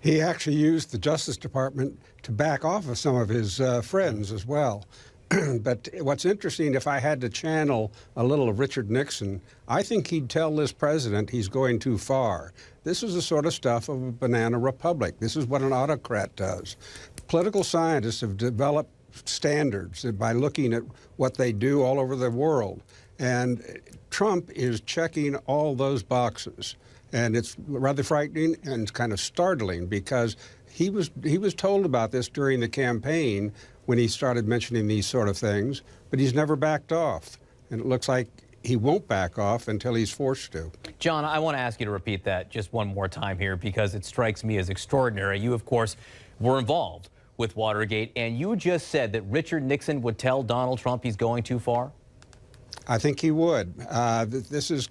He actually used the Justice Department to back off of some of his friends as well. But what's interesting, if I had to channel a little of Richard Nixon, I think he'd tell this president he's going too far. This is the sort of stuff of a banana republic. This is what an autocrat does. Political scientists have developed standards by looking at what they do all over the world. And Trump is checking all those boxes. And it's rather frightening and kind of startling because he was told about this during the campaign when he started mentioning these sort of things, but he's never backed off. And it looks like he won't back off until he's forced to. John, I want to ask you to repeat that just one more time here because it strikes me as extraordinary. You, of course, were involved with Watergate, and you just said that Richard Nixon would tell Donald Trump he's going too far? I think he would. This is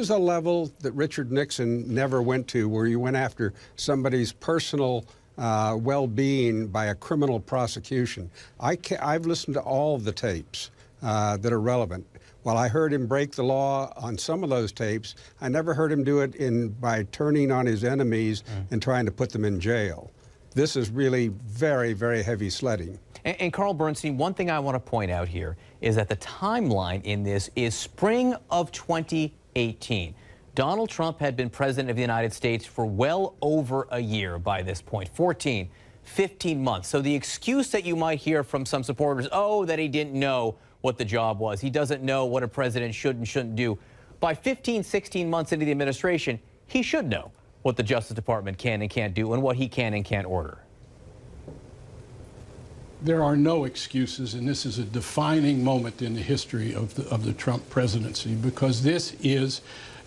a level that Richard Nixon never went to, where you went after somebody's personal well-being by a criminal prosecution. I've listened to all of the tapes that are relevant. While I heard him break the law on some of those tapes, I never heard him do it by turning on his enemies and trying to put them in jail. This is really very, very heavy sledding. And Carl Bernstein, one thing I want to point out here is that the timeline in this is spring of 2018. Donald Trump had been president of the United States for well over a year by this point, 14, 15 months. So the excuse that you might hear from some supporters, oh, that he didn't know what the job was, he doesn't know what a president should and shouldn't do. By 15, 16 months into the administration, he should know what the Justice Department can and can't do and what he can and can't order. There are no excuses, and this is a defining moment in the history of the Trump presidency, because this is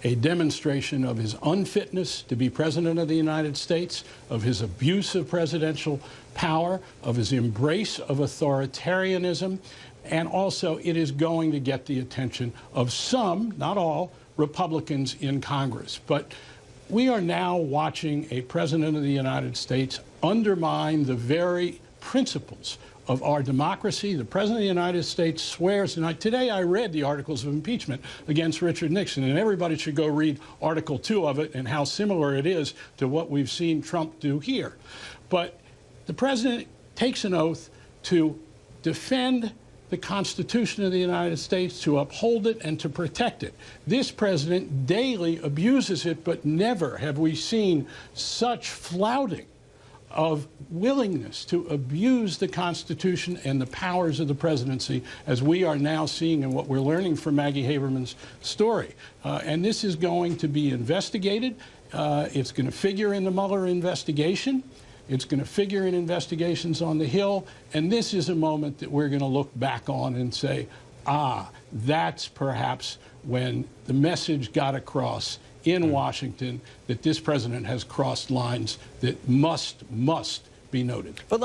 a demonstration of his unfitness to be president of the United States, of his abuse of presidential power, of his embrace of authoritarianism, and also it is going to get the attention of some, not all, Republicans in Congress. But we are now watching a president of the United States undermine the very principles of our democracy. The President of the United States swears, and today I read the articles of impeachment against Richard Nixon, and everybody should go read Article 2 of it and how similar it is to what we've seen Trump do here. But the President takes an oath to defend the Constitution of the United States, to uphold it and to protect it. This president daily abuses it, but never have we seen such flouting of willingness to abuse the Constitution and the powers of the presidency as we are now seeing and what we're learning from Maggie Haberman's story. And this is going to be investigated. It's going to figure in the Mueller investigation. It's going to figure in investigations on the Hill. And this is a moment that we're going to look back on and say, ah, that's perhaps when the message got across in Washington that this president has crossed lines that must be noted. But let me